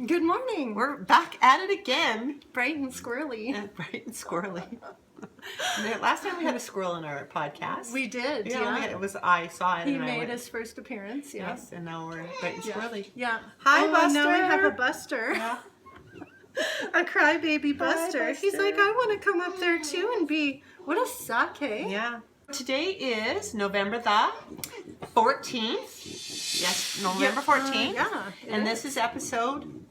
Good morning. We're back at it again. Bright and squirrely. Bright and squirrely. Last time we had a squirrel in our podcast. We did, It was, I saw it. He made his first appearance, Yes, and now we're bright and squirrely. Yeah. Hi, Buster. Now we have a Buster. Yeah. A crybaby Buster. Buster. He's like, I want to come up there too and be, what a suck, hey? Yeah. Today is November the 14th. Yes, November 14th. And this is episode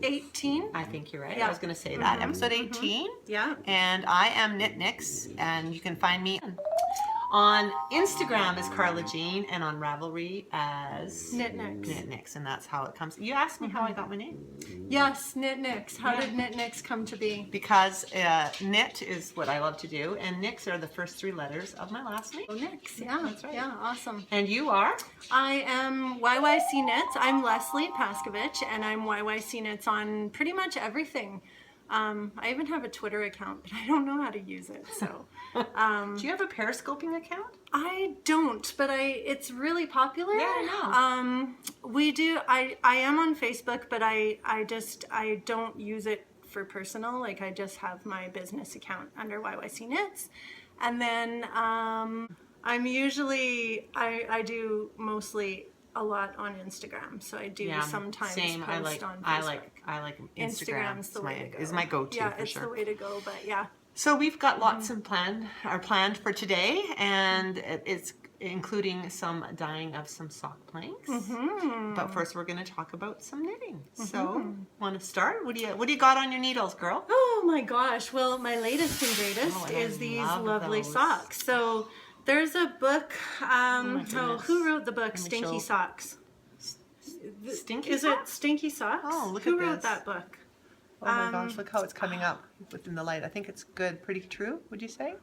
18. I think you're right. Yeah. I was going to say that. Episode 18. Yeah. And I am Knit-Nix, and you can find me on Instagram as Carla Jean, and on Ravelry as Knit-Nix. Knit-Nix, and that's how it comes. You asked me how I got my name. Yes, Knit-Nix. How did Knit-Nix come to be? Because knit is what I love to do, and Nix are the first three letters of my last name. Oh, Nix. Yeah, That's right. Yeah, awesome. And you are? I am YYC Knits. I'm Lesley Paskovich, and I'm YYC Knits on pretty much everything. I even have a Twitter account, but I don't know how to use it. So, do you have a Periscoping account? I don't, but it's really popular. Yeah, I know. We do. I am on Facebook, but I don't use it for personal. Like, I just have my business account under YYC Knits, and then I'm usually I do mostly a lot on Instagram, so I do sometimes post on Facebook. I like Instagram's the way to go. Is my go-to for it's sure. the way to go, but yeah. So we've got lots planned for today, and it's including some dyeing of some sock planks. But first, we're going to talk about some knitting. So, want to start? What do you got on your needles, girl? Oh my gosh! Well, my latest and greatest is these lovely socks. So. There's a book, who wrote the book, Stinky Socks? Stinky Is Socks? it Stinky Socks? Oh, look Who at wrote this. that book? Oh my gosh, look how it's coming up within the light. I think it's good, pretty true, would you say?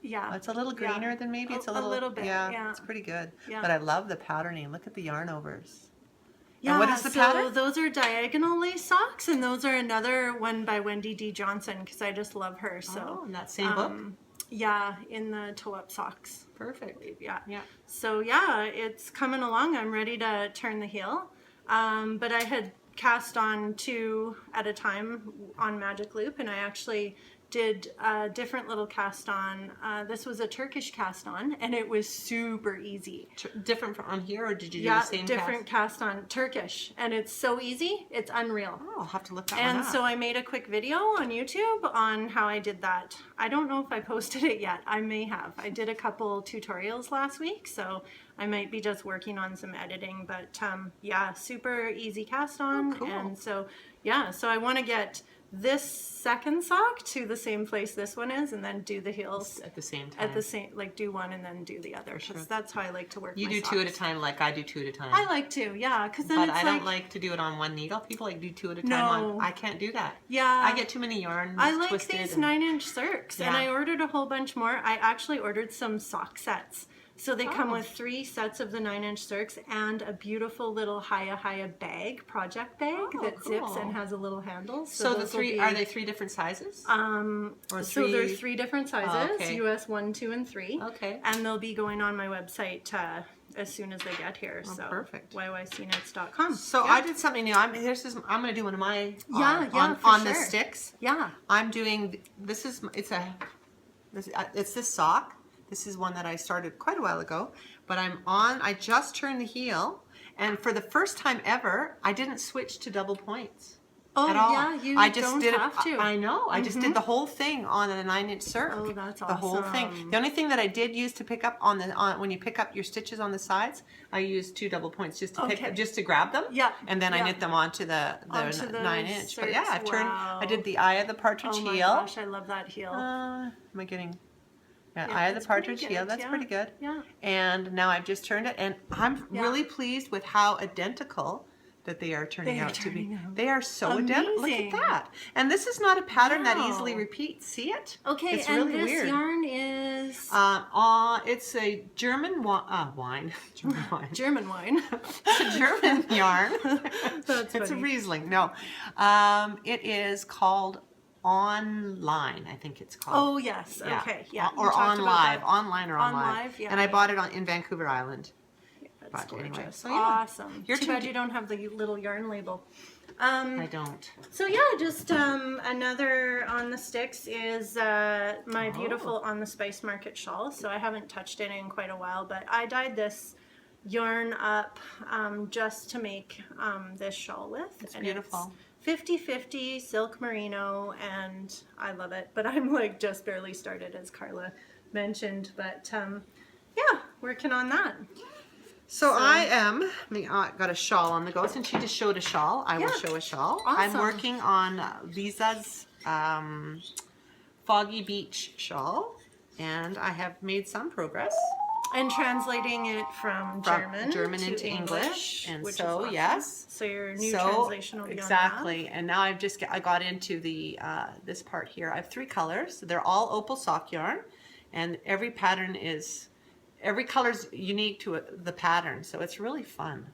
Yeah. It's a little greener than maybe. It's a little bit, yeah. It's pretty good. Yeah. But I love the patterning. Look at the yarn overs. Yeah, and what is the pattern? So those are diagonal lace socks, and those are another one by Wendy D. Johnson, because I just love her. So in that same book? Yeah, in the toe-up socks. Perfect. Yeah. Yeah. So yeah, it's coming along. I'm ready to turn the heel. But I had cast on 2 at a time on Magic Loop, and I actually did a different little cast on. This was a Turkish cast on, and it was super easy. Different from on here, or did you do the same different cast on Turkish, and it's so easy, it's unreal. Oh, I'll have to look that one And up. so I made a quick video on YouTube on how I did that. I don't know if I posted it yet. I may have. I did a couple tutorials last week, so I might be just working on some editing, but yeah, super easy cast on. Oh, cool. And so yeah, so I want to get this second sock to the same place this one is, and then do the heels at the same time. At the same, like do one and then do the other. Because that's how I like to work. You my do socks. 2 at a time, like I do 2 at a time. I like to, yeah, because then but it's I don't like to do it on one needle. People like do 2 at a time. I can't do that. Yeah, I get too many yarns. I like these 9-inch circs, and I ordered a whole bunch more. I actually ordered some sock sets. So they come with 3 sets of the 9-inch circs and a beautiful little Haya bag, project bag that zips and has a little handle. So the 3 are they 3 different sizes? So they're 3 different sizes, US 1, 2, and 3. Okay. And they'll be going on my website as soon as they get here. Oh, so perfect. yycknits.com. So I did something new. I'm going to do one of my on the sticks. Yeah. I'm doing it's this sock. This is one that I started quite a while ago, but I just turned the heel, and for the first time ever, I didn't switch to double points. Oh, at all. yeah, you I just don't did have to. I know. I just did the whole thing on a 9-inch circ. Oh, that's The whole thing. awesome. The only thing that I did use to pick up on when you pick up your stitches on the sides, I used 2 double points just to just to grab them. Yeah. And then I knit them onto the Onto the 9-inch. But yeah, I've circs. turned. Wow. I did the eye of the partridge Oh my heel. gosh, I love that heel. Am I getting? Yeah, Yeah, eye of the it's pretty partridge good, heel. That's yeah. pretty good. Yeah. And now I've just turned it, and I'm really pleased with how identical that they are turning out to be. They are so identical. Look at that. And this is not a pattern that easily repeats. See it? Okay, it's and really this weird. yarn is It's a German wine. German wine. German wine. It's a German yarn. That's It's a funny. Riesling. No, it is called Online. I think it's called. Oh yes. Okay. Yeah. Or we talked On about Live. that. Online or On On Live. Live, yeah. And I bought it in Vancouver Island. That's But anyway, gorgeous. so yeah. Awesome. You're Too too bad you don't have the little yarn label. I don't. So yeah, just another on the sticks is my beautiful On the Spice Market shawl. So I haven't touched it in quite a while, but I dyed this yarn up just to make this shawl with. It's beautiful. It's 50-50 silk merino, and I love it. But I'm like just barely started, as Carla mentioned. But yeah, working on that. So I got a shawl on the go. Since she just showed a shawl, I will show a shawl. I'm Awesome. working on Lisa's Foggy Beach shawl, and I have made some progress. And translating it from German into English, and which so is awesome. yes. So your new translation will be exactly. And now I got into the this part here. I have 3 colors. They're all opal sock yarn, and every color's unique to the pattern, so it's really fun.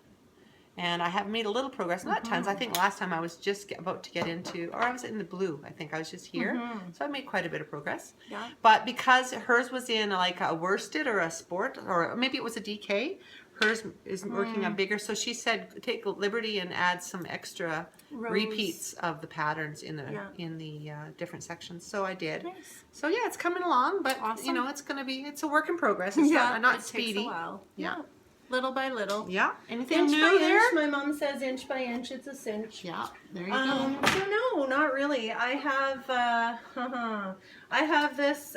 And I have made a little progress, not tons. I think last time I was just about to get into, or I was in the blue. I think I was just here, so I made quite a bit of progress. Yeah. But because hers was in like a worsted or a sport, or maybe it was a DK, hers is working on bigger. So she said take liberty and add some extra repeats of the patterns in the different sections. So I did. Nice. So yeah, it's coming along, but you know, it's a work in progress. It's not it speedy. takes a while. Yeah. Little by little. Yeah. Anything Inch new by there? inch. My mom says inch by inch, it's a cinch. Yeah. There you go. So no, not really. I have this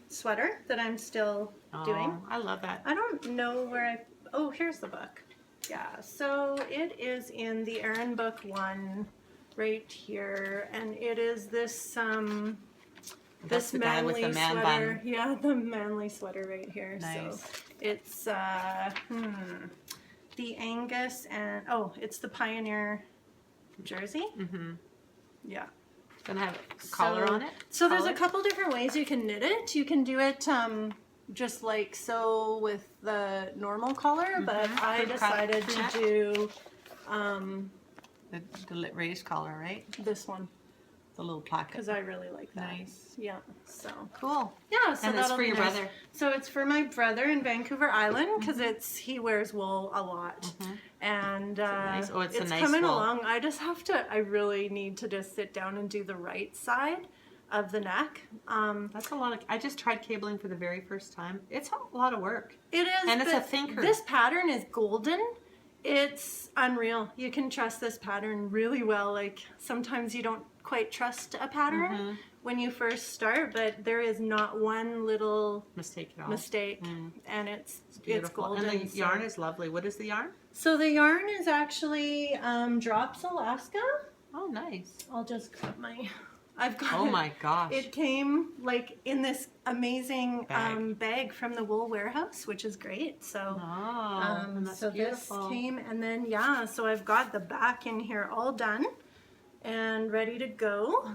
sweater that I'm still doing. I love that. I don't know where oh, here's the book. Yeah, so it is in the Erin book 1 right here, and it is this That's the guy with the man sweater. bun. Yeah, the manly sweater right here. Nice. So it's the Angus and it's the Pioneer jersey. Yeah. It's gonna have a collar on it. So there's a couple different ways you can knit it. You can do it just like so with the normal collar, but I decided to do the raised collar, right? this one The little placket. because I really like that. Nice. Yeah. So Cool. yeah. So And it's that'll for be your nice. brother. So it's for my brother in Vancouver Island because he wears wool a lot, and nice- oh, it's a nice coming wool. along. I just have to. I really need to just sit down and do the right side of the neck. That's a lot of. I just tried cabling for the very first time. It's a lot of work. It is, And it's a but thinker. This pattern is golden. It's unreal. You can trust this pattern really well. Like sometimes you don't quite trust a pattern when you first start, but there is not one little Mistake at all. mistake, and it's Beautiful. golden. And the yarn is lovely. What is the yarn? So the yarn is actually Drops Alaska. Oh, nice. I'll just grab my. I've got. Oh my gosh. It came like in this amazing Bag. bag from the Wool Warehouse, which is great. So. and that's So beautiful. this came, and then so I've got the back in here all done and ready to go.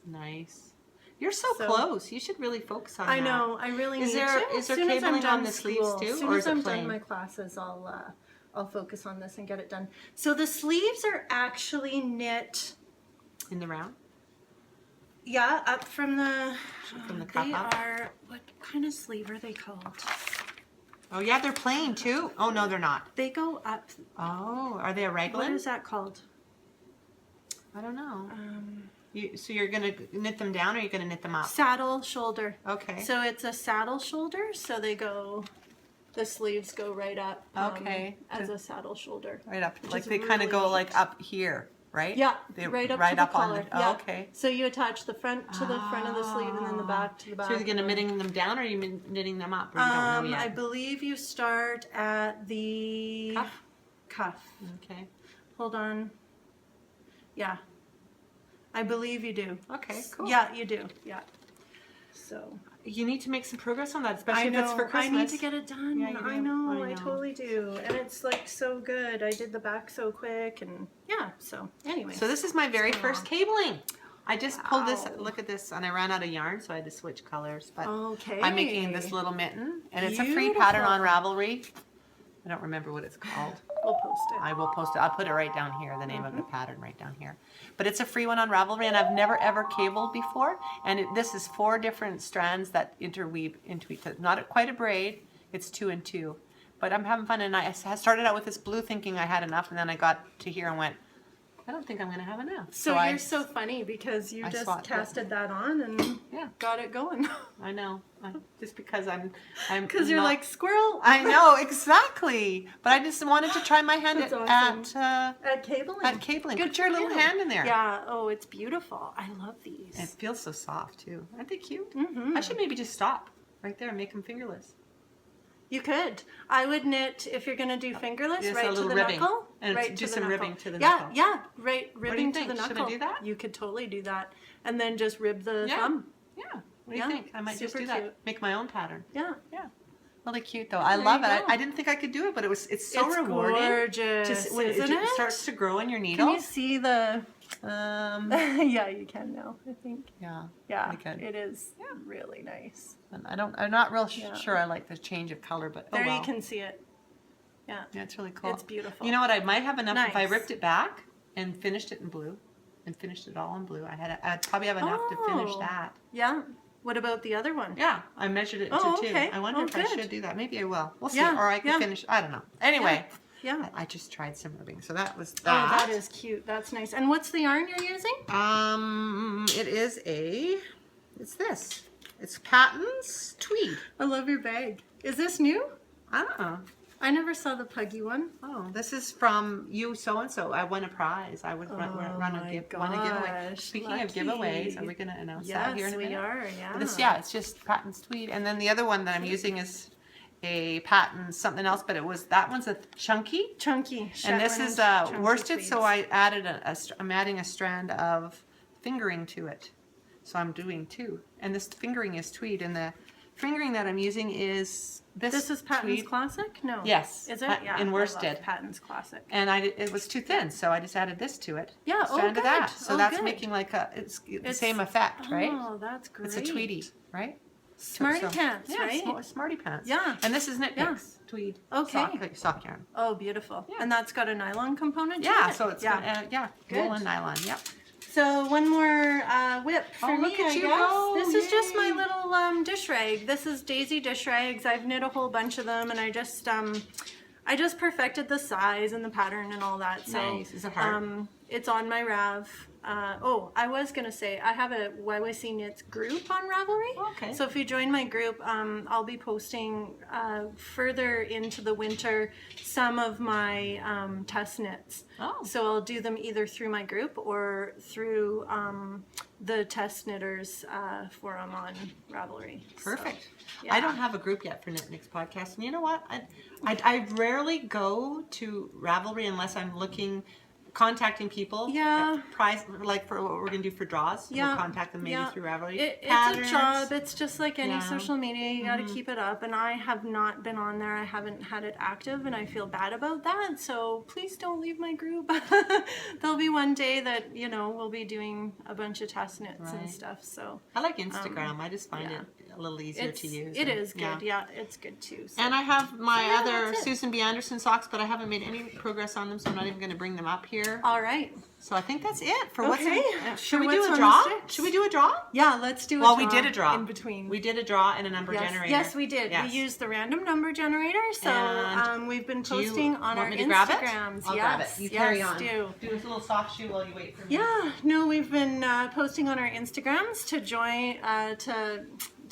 Nice. You're so So- close. You should really focus on that. I know, I really Is need there- to. is there As soon as I'm cabling on done the sleeves school, too, As soon or as is it I'm plain? done my classes, I'll focus on this and get it done. So the sleeves are actually knit. In the round? Yeah, up from the. From the cup They up? are. What kind of sleeve are they called? Oh yeah, they're plain too. Oh no, they're not. They go up. Oh, are they a What raglan? is that called? I don't know. So you're gonna knit them down, or you're gonna knit them up? Saddle shoulder. Okay. So it's a saddle shoulder. So they go. The sleeves go right up. Okay. As a saddle shoulder. Right up, Which like is they kind of really go like neat. up here. right? Yeah, They, right up right to the up on collar. the, yeah. oh, okay. So you attach the front to the front of the sleeve and then the back to the back. So you're going to knitting them down, or are you knitting them up? Or you don't know yet? I believe you start at the cuff. Okay. Hold on. Yeah. I believe you do. Okay, cool. Yeah, you do. Yeah. So you need to make some progress on that, especially if it's for Christmas. I need to get it done. Yeah, you do. I know. I totally do. And it's like so good. I did the back so quick, and yeah. So anyway. So this is my very first cabling. I just pulled this. Look at this, and I ran out of yarn, so I had to switch colors. But I'm making this little mitten, and it's a free pattern on Ravelry. I don't remember what it's called. We'll post it. I will post it. I'll put it right down here, the name of the pattern right down here. But it's a free one on Ravelry, and I've never ever cabled before. And this is 4 different strands that interweave into each other. Not quite a braid. It's 2 and 2. But I'm having fun, and I started out with this blue thinking I had enough, and then I got to here and went, I don't think I'm going to have enough. So you're so funny because you just casted that on and got it going. I know. Just because I'm because you're like squirrel. I know, exactly. But I just wanted to try my hand at cabling. At cabling. Good Put your little hand in there. Yeah. Oh, it's beautiful. I love these. It feels so soft too. Aren't they cute? I should maybe just stop right there and make them fingerless. You could. I would knit, if you're going to do fingerless, right to the knuckle. And right do to some the ribbing knuckle. to the knuckle. Yeah, right. Ribbing to the knuckle. Should I do that? You could totally do that. And then just rib the thumb. Yeah. What do you think? I might just do that. Make my own pattern. Yeah. Yeah. Really cute though. I love it. I didn't think I could do it, but it's so rewarding. Gorgeous. When it starts to grow in your needle. Can you see the... yeah, you can now, I think. Yeah. Yeah, it is really nice. And I'm not real sure I like the change of color, but there you can see it. Yeah. Yeah, it's really cool. It's beautiful. You know what? I might have enough if I ripped it back and finished it in blue, and finished it all in blue. I'd probably have enough to finish that. Yeah. What about the other one? Yeah, I measured it to 2. Okay. I wonder if I should do that. Maybe I will. We'll see. Or I could finish. I don't know. Anyway. Yeah. I just tried some ribbing. So that was that. Oh, that is cute. That's nice. And what's the yarn you're using? It's this. It's Patton's Tweed. I love your bag. Is this new? I don't know. I never saw the puggy one. Oh, this is from you so-and-so. I won a prize. I would won a giveaway. Speaking of giveaways, are we going to announce that here in a minute? Yes, we are, yeah. This, it's just Patton's Tweed. And then the other one that I'm using is a Patton something else, but that one's a chunky. And this is worsted, tweeds. So I added I'm adding a strand of fingering to it. So I'm doing 2. And this fingering is tweed, and the fingering that I'm using is this is Patton's tweed. Classic? No. Yes. Is it? Yeah. In worsted. Patton's Classic. And it was too thin, so I just added this to it. Yeah. Strand of that. So that's making like it's the same effect, right? Oh, that's great. It's a tweedy, right? Smarty pants, right? Smarty pants. Yeah. And this is Knit-Nix tweed. Okay. Sock yarn. Oh, beautiful. Yeah. And that's got a nylon component to it? So it's woolen nylon. Yep. So one more whip for me, I guess. Go. This is just my little dish rag. This is Daisy dish rags. I've knit a whole bunch of them, and I just perfected the size and the pattern and all that. So nice. Is it hard? It's on my Rav. I was going to say, I have a YYC Knits group on Ravelry. Okay. So if you join my group, I'll be posting further into the winter some of my test knits. Oh. So I'll do them either through my group or through the test knitters forum on Ravelry. Perfect. So, I don't have a group yet for Knit-Nix podcast. And you know what? I rarely go to Ravelry unless I'm contacting people. Prize, like for what we're going to do for draws. We'll contact them maybe through Ravelry. It's a job. It's just like any social media. You got to keep it up. And I have not been on there. I haven't had it active, and I feel bad about that. So please don't leave my group. There'll be one day that, we'll be doing a bunch of test knits and stuff. So I like Instagram. I just find it a little easier to use. It is good. Yeah, it's good too. So. And I have my other Susan B. Anderson socks, but I haven't made any progress on them, so I'm not even going to bring them up here. All right. So I think that's it for what's in. Should we do a draw? Should we do a draw? Yeah, let's do a draw. Well, we did a draw. In between. We did a draw and a number generator. Yes, we did. Yes. We used the random number generator. So we've been posting on our Instagrams. I'll grab it. You carry on. Do a little soft shoe while you wait for me. Yeah. No, we've been posting on our Instagrams to join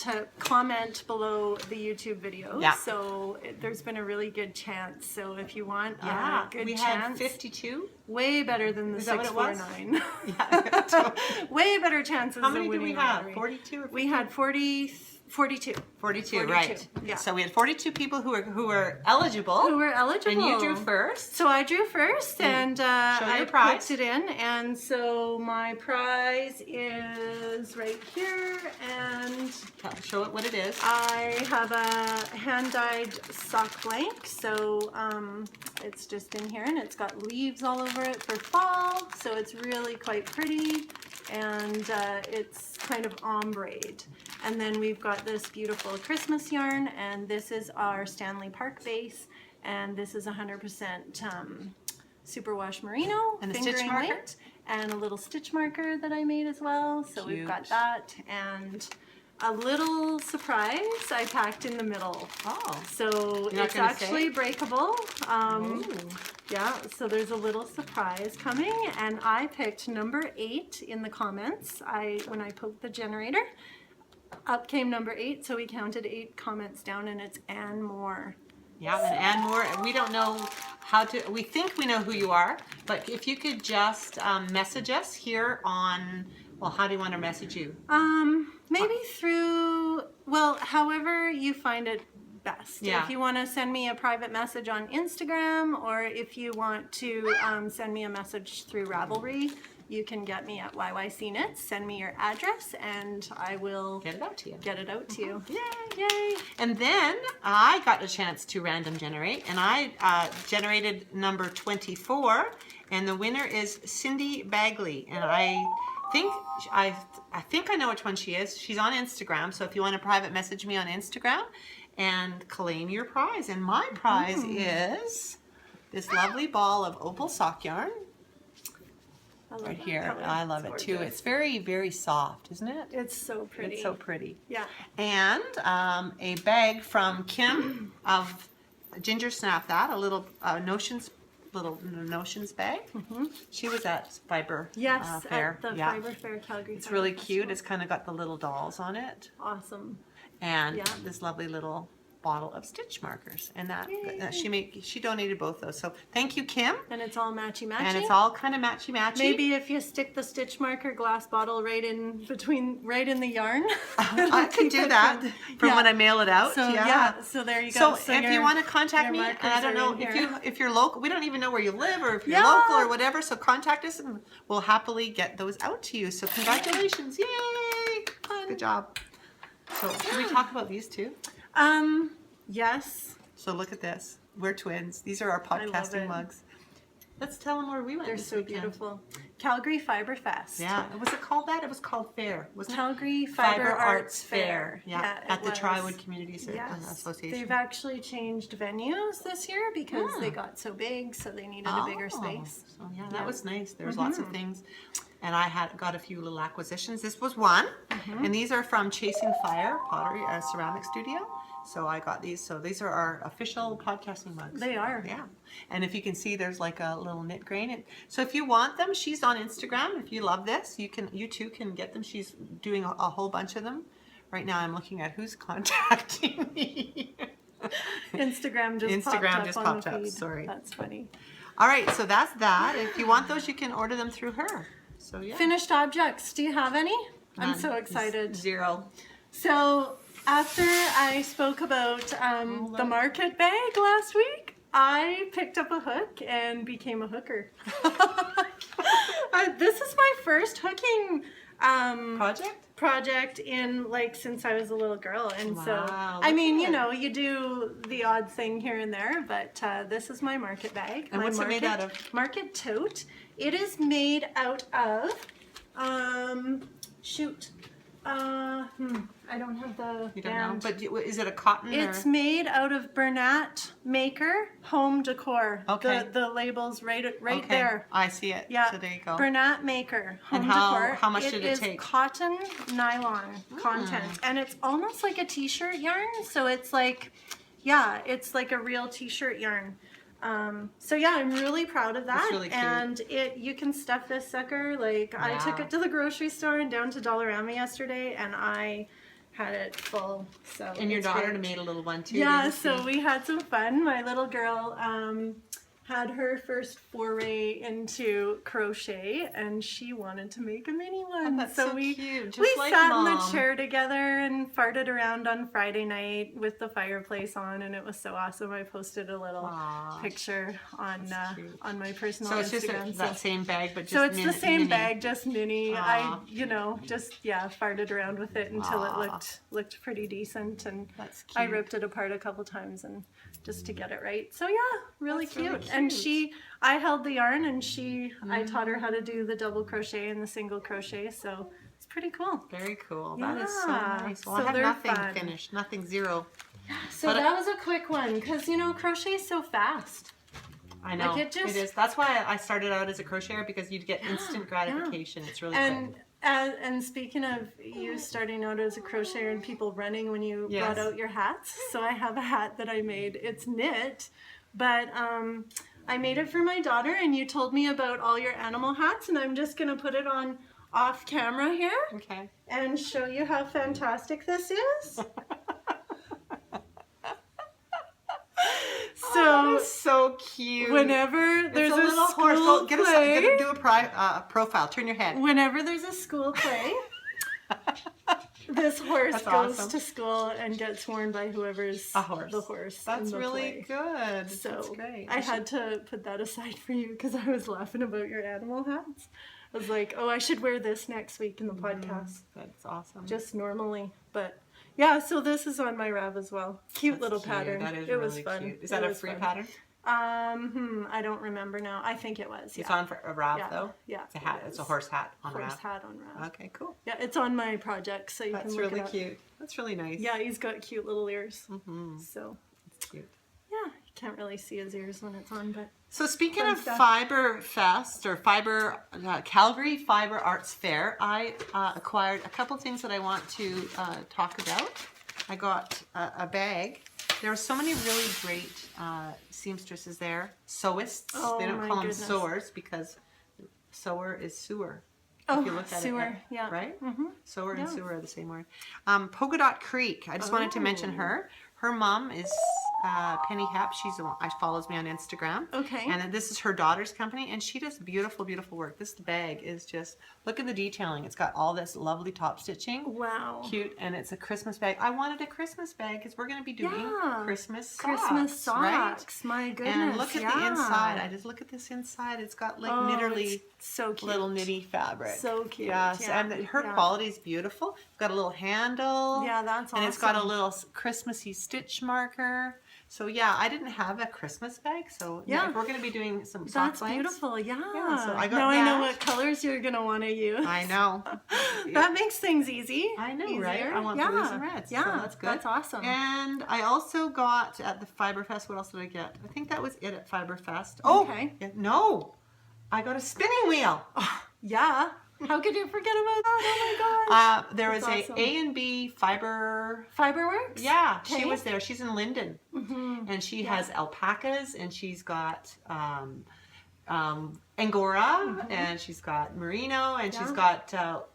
to comment below the YouTube video. Yeah. So there's been a really good chance. So if you want Yeah, a good we chance, had 52. way better than the Is that what it was? 649. Yeah. Way better chances. How many of did we winning have? lottery. 42 or 50? We had 42. 42, right. Yeah. So we had 42 people who were eligible. Who were eligible. And you drew first. So I drew first, and show I your prize. put it in, and so my prize is right here, and Show it what it is. I have a hand-dyed sock blank, so it's just in here, and it's got leaves all over it for fall, so it's really quite pretty, and it's kind of ombre'd. And then we've got this beautiful Christmas yarn, and this is our Stanley Park base, and this is 100% superwash merino, And the stitch fingering marker? weight, and a little stitch marker that I made as well. So we've got Cute. that, and a little surprise I packed in the middle. Oh. So You're not it's gonna actually say? breakable. Ooh. Yeah, so there's a little surprise coming, and I picked number 8 in the comments. When I poked the generator, up came number 8, so we counted 8 comments down, and it's Ann Moore. Yeah, and Ann Moore, we don't know how to, we think we know who you are, but if you could just message us here on, well, how do you want to message you? Maybe through, well, however you find it best. Yeah. If you want to send me a private message on Instagram, or if you want to send me a message through Ravelry, you can get me at YYC Knits. Send me your address, and I will Get it out to you. get it out to you. Yay. Yay! And then I got a chance to random generate, and I generated number 24, and the winner is Cindy Bagley, and I think I know which one she is. She's on Instagram, so if you want to private message me on Instagram and claim your prize. And my prize is this lovely ball of opal sock yarn I love right that here. color. I love it too. gorgeous. It's very, very soft, isn't it? It's so pretty. It's so pretty. Yeah. And a bag from Kim of Ginger Snap That, a little Notions bag. She was at Fiber Yes, Fair. at the Yeah. Fiber Fair Calgary. It's Fiber really Festival. cute. It's kind of got the little dolls on it, Awesome. and Yeah. this lovely little bottle of stitch markers. And that Yay. she donated both those. So thank you, Kim. And it's all matchy-matchy. And it's all kind of matchy matchy. Maybe if you stick the stitch marker glass bottle right in the yarn. I can do that from when I mail it out. So yeah, so there you go. So if you want to contact your me, and markers I don't are know in if you're local, we don't even know where you live or if you're Yeah. local or whatever. So contact us, and we'll happily get those out to you. So congratulations, yay! Good job. So should we talk about these two? Yes. So look at this. We're twins. These are our I love podcasting it. mugs. Let's tell them where we went. They're this so weekend. beautiful. Calgary Fiber Fest. Yeah. Was it called that? It was called Fair, wasn't it? Calgary Fiber Arts Fair. Yeah. it At the was. Triwood Community Yes. Association. They've actually changed venues this year because they got so big, so they needed a bigger space. So yeah, that was nice. There was lots of things, and I got a few little acquisitions. This was one, and these are from Chasing Fire Pottery Ceramic Studio. So I got these. So these are our official podcasting mugs. They are. Yeah, and if you can see, there's like a little knit grain. So if you want them, she's on Instagram. If you love this, you too can get them. She's doing a whole bunch of them. Right now, I'm looking at who's contacting me. Instagram just popped up on the feed. Sorry. That's funny. All right, so that's that. If you want those, you can order them through her. So yeah. Finished objects. Do you have any? I'm None. so excited. Zero. So after I spoke about the market bag last week, I picked up a hook and became a hooker. This is my first hooking project in since I was a little girl, and so Wow, I mean, look at you do the odd thing here and there, but this is my market bag. And my what's it made out of? Market tote. It is made out of I don't have the You don't know, band. but is it a cotton? It's or? made out of Bernat Maker Home Decor. Okay. The label's right Okay, there. I see it. Yeah. So there you go. Bernat Maker Home And Decor. how much did it is take? cotton nylon content, and it's almost like a t-shirt yarn. So it's like, yeah, it's like a real t-shirt yarn. So yeah, I'm really proud of that. That's really cute. And you can stuff this sucker. I took Yeah. it to the grocery store and down to Dollarama yesterday, and I had it full. So And your it's daughter great. made a little one too. Yeah, didn't so she? we had some fun. My little girl had her first foray into crochet, and she wanted to make a mini one. that's so so we cute, just we like sat in the Mom. chair together and farted around on Friday night with the fireplace on, and it was so awesome. I posted a little Aw, picture on cute. my personal So it's Instagram. just that same bag, but just So it's the same mini. bag, just mini. Aw. I, just farted around with it until Aw. it looked pretty decent, and That's I cute. ripped it apart a couple times and just to get it right. So yeah, really That's really cute. And cute. I held the yarn, and I taught her how to do the double crochet and the single crochet. So it's pretty cool. Very cool. That is so Yeah. nice. Well, So I have they're nothing fun. finished, nothing zero. So But that was a quick one because crochet is so fast. I know, Like, it is. That's why I started out as a crocheter, because you'd get instant gratification. It's really quick. And speaking of you starting out as a crocheter and people running when you Yes. brought out your hats, so I have a hat that I made. It's knit, but I made it for my daughter, and you told me about all your animal hats, and I'm just gonna put it on off camera here Okay. and show you how fantastic this is. Oh, that is so cute. Whenever there's it's a little horse. school Go, play, do a profile. Turn your head. whenever there's a school play, this horse That's goes awesome. to school and gets worn by whoever's A horse. the horse. That's in the really play. good. So That's great. I had to put that aside for you because I was laughing about your animal hats. I was like, oh, I should wear this next week in the podcast, That's awesome. just normally. But yeah, so this is on my Rav as well. Cute That's little cute. pattern. That is it really was fun. cute. Is It that a was free fun. pattern? I don't remember now. I think it was. Yeah. It's on for a Rav Yeah. though. Yeah, It's a hat. it It's a is. horse hat on Horse Rav. hat on Rav. Okay, cool. Yeah, it's on my project, so you That's can look really it up. cute. That's really nice. Yeah, he's got cute little ears. Mm-hmm. So It's cute. yeah, you can't really see his ears when it's on, but So speaking Fun of stuff. Fiber Fest or Calgary Fiber Arts Fair, I acquired a couple things that I want to talk about. I got a bag. There are so many really great seamstresses there, sewists. Oh, they don't my call them goodness. sewers because sewer is sewer. oh, If you look at sewer, it, yeah, right? Mm-hmm. Sewer and Yeah. sewer are the same word. Polka Dot Creek. I just wanted to mention Oh. her. Her mom is Penny Hepp. She's the one follows me on Instagram. Okay. And this is her daughter's company, and she does beautiful, beautiful work. This bag is just, look at the detailing. It's got all this lovely top stitching. Wow. Cute, and it's a Christmas bag. I wanted a Christmas bag because we're going to be doing Yeah. Christmas socks. Christmas right? socks. My goodness. And look at the yeah. inside. I just look at this inside. It's got like Oh, knitterly it's so cute. little knitty fabric. So cute. Yes, yeah. and her yeah. quality is beautiful. It's got a little handle. Yeah, that's And it's got a awesome. little Christmassy stitch marker. So yeah, I didn't have a Christmas bag, so Yeah. if we're going to be doing some sock That's blanks, beautiful. Yeah. so I got now I know that. what colors you're gonna want to use. I know. That makes things easy. I know, Easier. right? I want yeah. blues and reds. Yeah, so that's good. That's awesome. And I also got at the Fiber Fest. What else did I get? I think that was it at Fiber Fest. Oh, Okay. no, I got a spinning wheel. Yeah. How could you forget about that? Oh my gosh. There was That's a awesome. A and B Fiber. Fiberworks? Yeah, she Okay. was there. She's in Linden, and she has alpacas, and she's got Angora, and she's got Merino, and she's got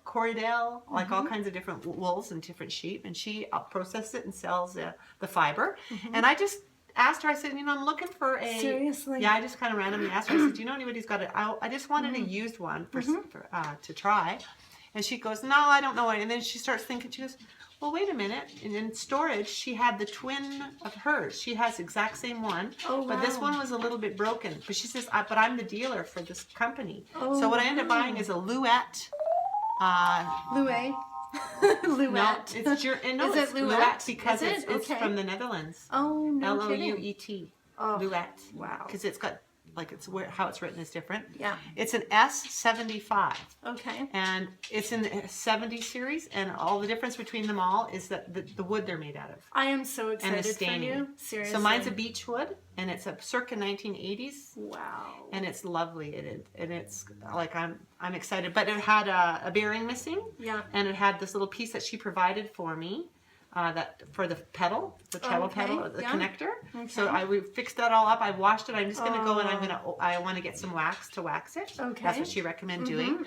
Corriedale, like all kinds of different wools and different sheep, and she processes it and sells the fiber. And I just asked her, I said, I'm looking for a... Seriously? Yeah, I just kind of randomly asked her, I said, do you know anybody who's got it? I just wanted a used one to try. And she goes, no, I don't know. And then she starts thinking, she goes, well, wait a minute. And in storage, she had the twin of hers. She has the exact same one. Oh, But this wow. one was a little bit broken. But she says, but I'm the dealer for this company. Oh, so what I ended up buying is a Louette. Louet. Louet. No, it's no, Is it it's Louette? because Is it? it's Okay. from the Netherlands. Oh, no kidding. Louet. Oh, Louette. wow. Because it's got, like, how it's written is different. Yeah. It's an S75. Okay. And it's in the 70 series, and all the difference between them all is that the wood they're made out of. I am so And the excited for staining. you. Seriously. So mine's a beech wood, and it's a circa 1980s, Wow. and it's lovely. And it's like I'm excited. But it had a bearing missing, Yeah. and it had this little piece that she provided for me. that for the pedal, the treble pedal, the connector. Okay. So we fixed that all up. I washed it. I'm just going to go and I want to get some wax to wax it. Okay. That's what she recommended doing.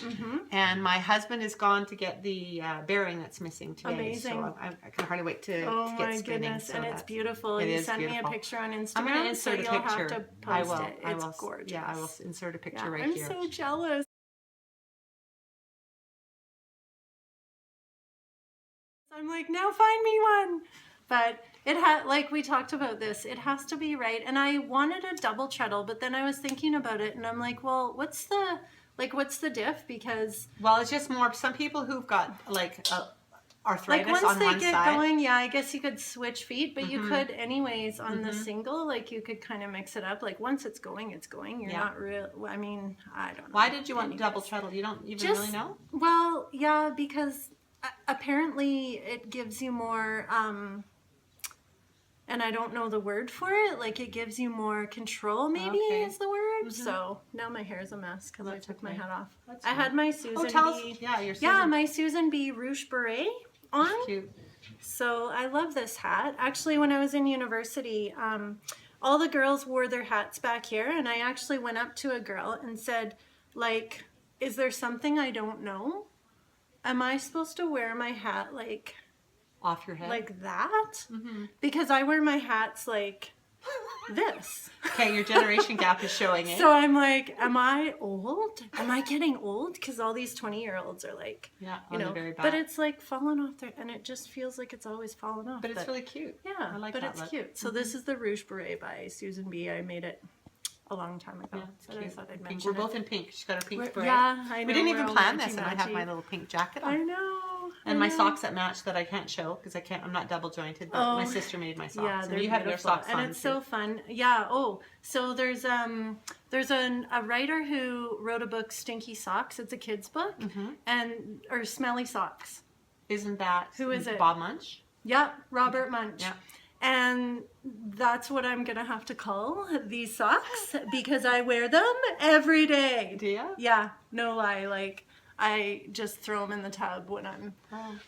And my husband is gone to get the bearing that's missing today. Amazing. So I can hardly wait to get spinning. Oh my goodness, so and it's beautiful. You sent me a picture on Instagram, I'm going to insert so a you'll picture. have to post it. It's gorgeous. Yeah, I will insert a picture right I'm here. so jealous. I'm like, now find me one. But it had, like we talked about this, it has to be right. And I wanted a double treadle, but then I was thinking about it and I'm like, well, what's the diff? Because well, it's just more some people who've got like arthritis like once on they one get side. going, yeah, I guess you could switch feet, but you could anyways on the single, like you could kind of mix it up. Like once it's going, it's going. You're not real. I mean, I don't know. Why did you want double treadle? You don't even really know? Well, yeah, because apparently it gives you more, and I don't know the word for it, like it gives you more control, maybe is the word. So now my hair is a mess because I took my hat off. I had my Susan B. your Susan. My Susan B. Ruche Beret on. Cute. So I love this hat. Actually, when I was in university, all the girls wore their hats back here, and I actually went up to a girl and said, like, is there something I don't know? Am I supposed to wear my hat like off your head? Like that? Because I wear my hats like this. Okay, your generation gap is showing it. So I'm like, am I old? Am I getting old? Because all these 20-year-olds are like, you know, but it's like falling off there, and it just feels like it's always falling off. But it's really cute. Yeah, I like but that it's look. cute. So this is the Ruche Beret by Susan B. I made it a long time ago. But I thought I'd mention We're both in pink. She's got her pink beret. Yeah, I know. We didn't even all plan this, and I have matchy-matchy. my little pink jacket on. I know. And my socks that match that I can't show because I'm not double jointed, but my sister made my socks. Yeah, and they're you have your beautiful. socks on and it's too. so fun. Yeah. Oh, so there's a writer who wrote a book, Stinky Socks. It's a kid's book, or Smelly Socks. Isn't that Who is it? Bob Munch? Yep, Robert Munch. Yeah. And that's what I'm gonna have to call these socks because I wear them every day. Do you? Yeah, no lie. Like I just throw them in the tub when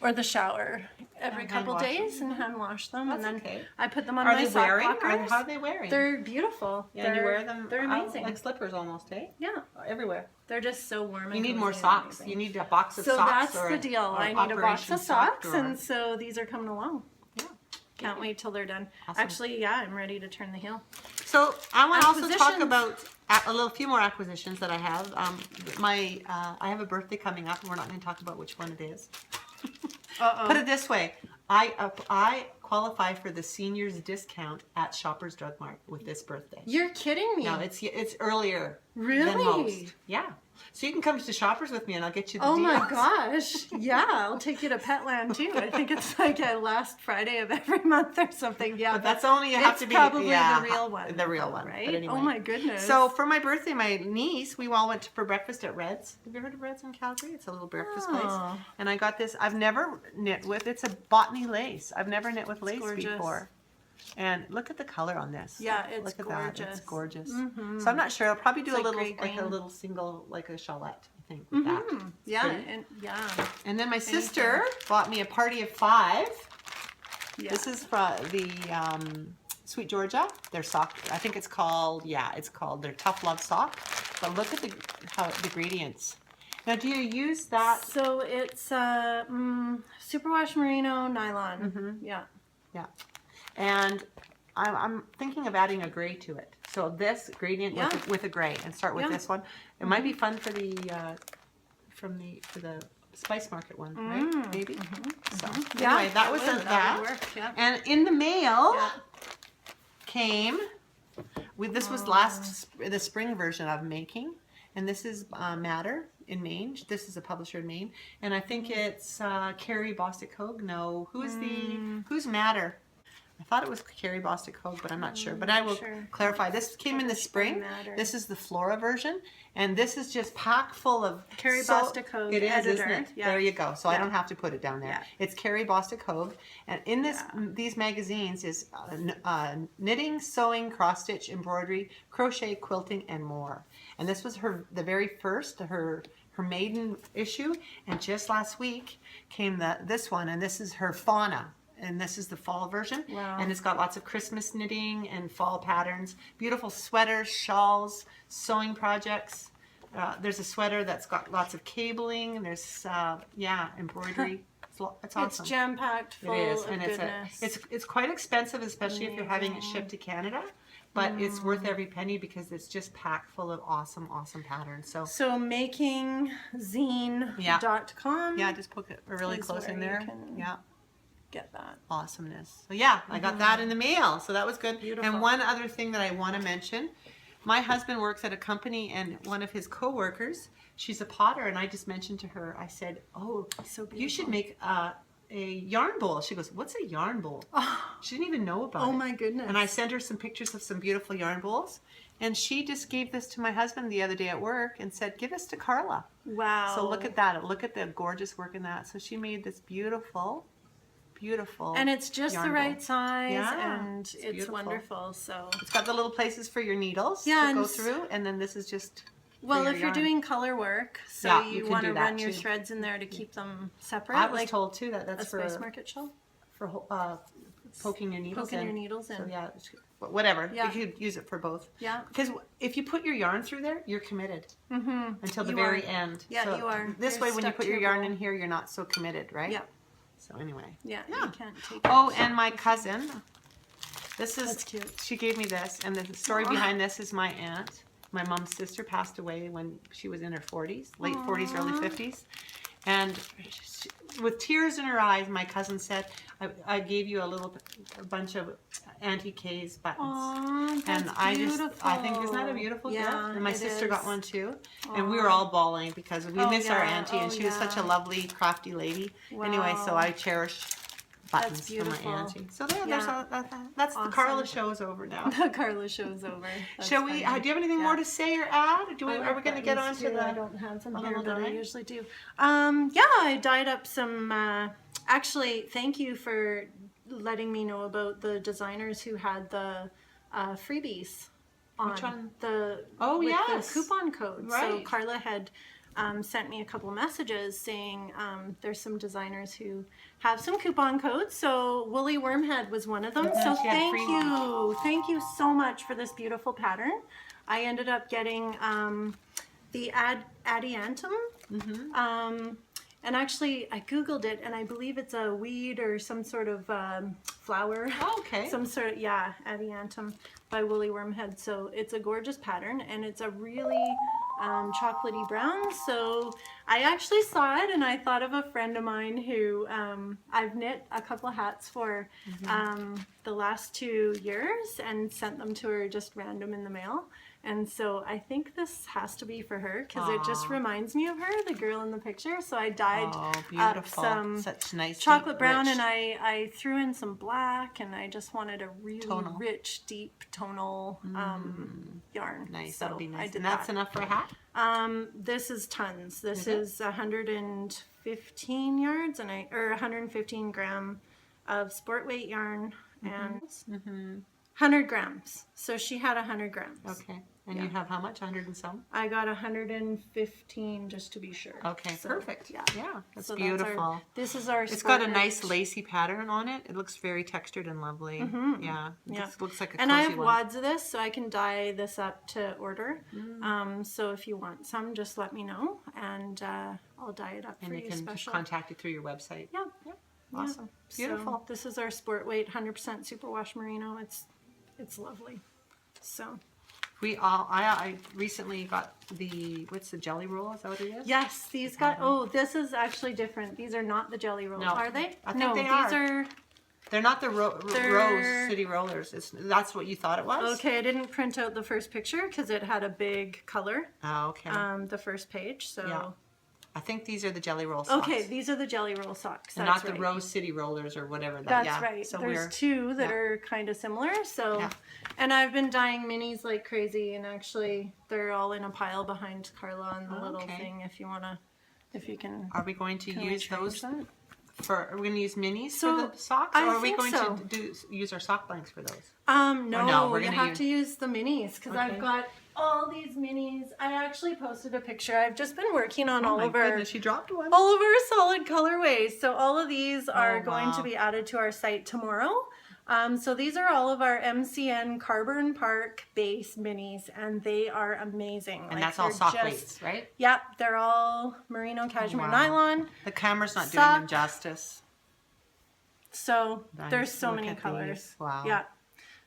or the shower every couple days and hand wash them. That's and then okay. I put them on Are my they sock wearing? blockers. How are they wearing? They're beautiful. Yeah, and you wear them. They're amazing. Like slippers almost, eh? Yeah, Everywhere. they're just so warm. You and need more cozy and socks. amazing. You need a box of So socks. that's the deal. I need a box of socks, and so these are coming along. Yeah. Can't wait till they're done. Awesome. Actually, yeah, I'm ready to turn the heel. So I want to also talk Acquisitions. about a few more acquisitions that I have. I have a birthday coming up, and we're not going to talk about which one it is. Put it this way: I qualify for the seniors discount at Shoppers Drug Mart with this birthday. You're kidding me. No, it's earlier Really? than most. Yeah. So you can come to Shoppers with me, and I'll get you the Oh deals. my gosh. Yeah, I'll take you to Petland too. I think it's like a last Friday of every month or something. Yeah, But that's only, you have to be, probably the real one. The real one, right? But anyway. Oh my goodness. So for my birthday, my niece, we all went for breakfast at Red's. Have you heard of Red's in Calgary? It's a little breakfast place. And I got this, I've never knit with, it's a botany lace. I've never knit with lace gorgeous. before. And look at the color on this. Yeah, it's look at gorgeous. That. It's gorgeous. So I'm not sure. I'll probably do It's a little, like like a green. little single, like a chalette, I think, with that. Yeah, Pretty. and yeah. And then my sister bought me a party of 5. Yeah. This is from the Sweet Georgia. Their sock, I think it's called, their Tough Love sock. But look at the gradients. Now, do you use that? So it's superwash merino nylon. Yeah. Yeah. And I'm thinking of adding a gray to it. So this gradient with a gray, and start with this one. It might be fun for the for the Spice Market one, right? Maybe. So anyway, that was that. Would work, yeah. And in the mail came. This was the spring version I'm making, and this is Matter in Maine. This is a publisher in Maine, and I think it's Carrie Bostic Hogue. No, who's Matter? I thought it was Carrie Bostic Hogue, but I'm not sure. But I will clarify. This came in the spring. This is the Flora version, and this is just packed full of Carrie Bostic Hogue. It is, editor. isn't it? Yeah. There you go. So I don't have to put it down there. Yeah. It's Carrie Bostic Hogue, and in these magazines is knitting, sewing, cross stitch, embroidery, crochet, quilting, and more. And this was the very first her maiden issue, and just last week came this one, and this is her fauna. and this is the fall version. Wow. And it's got lots of Christmas knitting and fall patterns, beautiful sweaters, shawls, sewing projects. There's a sweater that's got lots of cabling, and there's embroidery. It's awesome. It's jam-packed full of goodness. It's quite expensive, especially if you're having it shipped to Canada. But it's worth every penny because it's just packed full of awesome patterns. So makingzine.com. Yeah, just poke it really close in there. Yeah. Get that. Awesomeness. So yeah, I got that in the mail. So that was good. Beautiful. And one other thing that I want to mention, my husband works at a company, and one of his co-workers, she's a potter, and I just mentioned to her, I said, oh, so you should make a yarn bowl. She goes, what's a yarn bowl? Oh, she didn't even know about it. Oh my goodness. And I sent her some pictures of some beautiful yarn bowls, and she just gave this to my husband the other day at work and said, give this to Carla. Wow. So look at that. Look at the gorgeous work in that. So she made this beautiful, and it's just the right size, and it's beautiful. Wonderful. So it's got the little places for your needles to go through, and then this is just if you're doing color work, so you want to run your threads in there to keep them separate. I was told too that that's for a Spice Market shell for poking your needles in. So yeah, whatever. You could use it for both. Yeah. Because if you put your yarn through there, you're committed until the very end. Yeah, so you are. This way, when you put your yarn in here, you're not so committed, right? Yeah. So anyway. Yeah. You can't take. Oh, and my cousin. This is. That's cute. She gave me this, and the story behind this is my aunt. My mom's sister passed away when she was in her 40s, late 40s, early 50s. And with tears in her eyes, my cousin said, I gave you a bunch of Auntie Kay's buttons. Aww, that's beautiful. I think, isn't that a beautiful gift? And my sister got one too. Aww. And we were all bawling because we miss our auntie, and she was such a lovely, crafty lady. Wow. Anyway, so I cherish buttons for my auntie. So that's awesome. The Carla show is over now. The Carla show is over. Shall we? Do you have anything more to say or add? Are we going to get on to the? I don't have some here, but I usually do. I dyed up some. Actually, thank you for letting me know about the designers who had the freebies on. Which one? The coupon codes. Right. So Carla had sent me a couple messages saying there's some designers who have some coupon codes. So Woolly Wormhead was one of them. So thank you so much for this beautiful pattern. I ended up getting the adiantum. And actually I googled it, and I believe it's a weed or some sort of flower. Oh, okay. Some sort of adiantum by Woolly Wormhead. So it's a gorgeous pattern, and it's a really chocolatey brown. So I actually saw it, and I thought of a friend of mine who I've knit a couple of hats for the last 2 years and sent them to her just random in the mail. And so I think this has to be for her because it just reminds me of her, the girl in the picture. So I dyed up some such nice chocolate brown, and I threw in some black, and I just wanted a really rich, deep tonal yarn. Nice, so that'll be nice. I did and that's enough for a hat? This is tons. This is 115 yards, and 115 gram of sport weight yarn and 100 grams. So she had 100 grams. Okay. And you have how much? 100 and some? I got 115 just to be sure. Okay, so, perfect. Yeah, that's so beautiful. This is our. It's got a nice lacy pattern on it. It looks very textured and lovely. Yeah, it looks like a cozy And I have one. wads of this, so I can dye this up to order. So if you want some, just let me know, and I'll dye it up for you. And they can contact you through your website. Yeah. Awesome. Beautiful. So this is our sport weight 100% superwash merino. It's lovely. So. I recently got what's the jelly roll? Is that what it is? Yes, these this is actually different. These are not the jelly rolls, are they? I think they are. They're not the Rose City Rollers. That's what you thought it was? Okay, I didn't print out the first picture because it had a big color. Oh, okay. The first page, so. Yeah. I think these are the jelly roll socks. Okay, these are the jelly roll socks. And not the Rose City Rollers or whatever. That's right. So there's two that are kind of similar. So, and I've been dyeing minis like crazy, and actually they're all in a pile behind Carla on the little thing. If you can. Are we going to use those? Are we going to use minis for the socks, or are we going to use our sock blanks for those? No, we're going to have to use the minis because I've got all these minis. I actually posted a picture. I've just been working on all of our she dropped one. all of our solid colorways. So all of these are going to wow. be added to our site tomorrow. So these are all of our MCN Carbon Park base minis, and they are amazing. And that's all sock weights, right? Yep, they're all merino cashmere nylon. The camera's not doing them justice. So Nice. there's so Look many at colors. these. Wow. Yeah.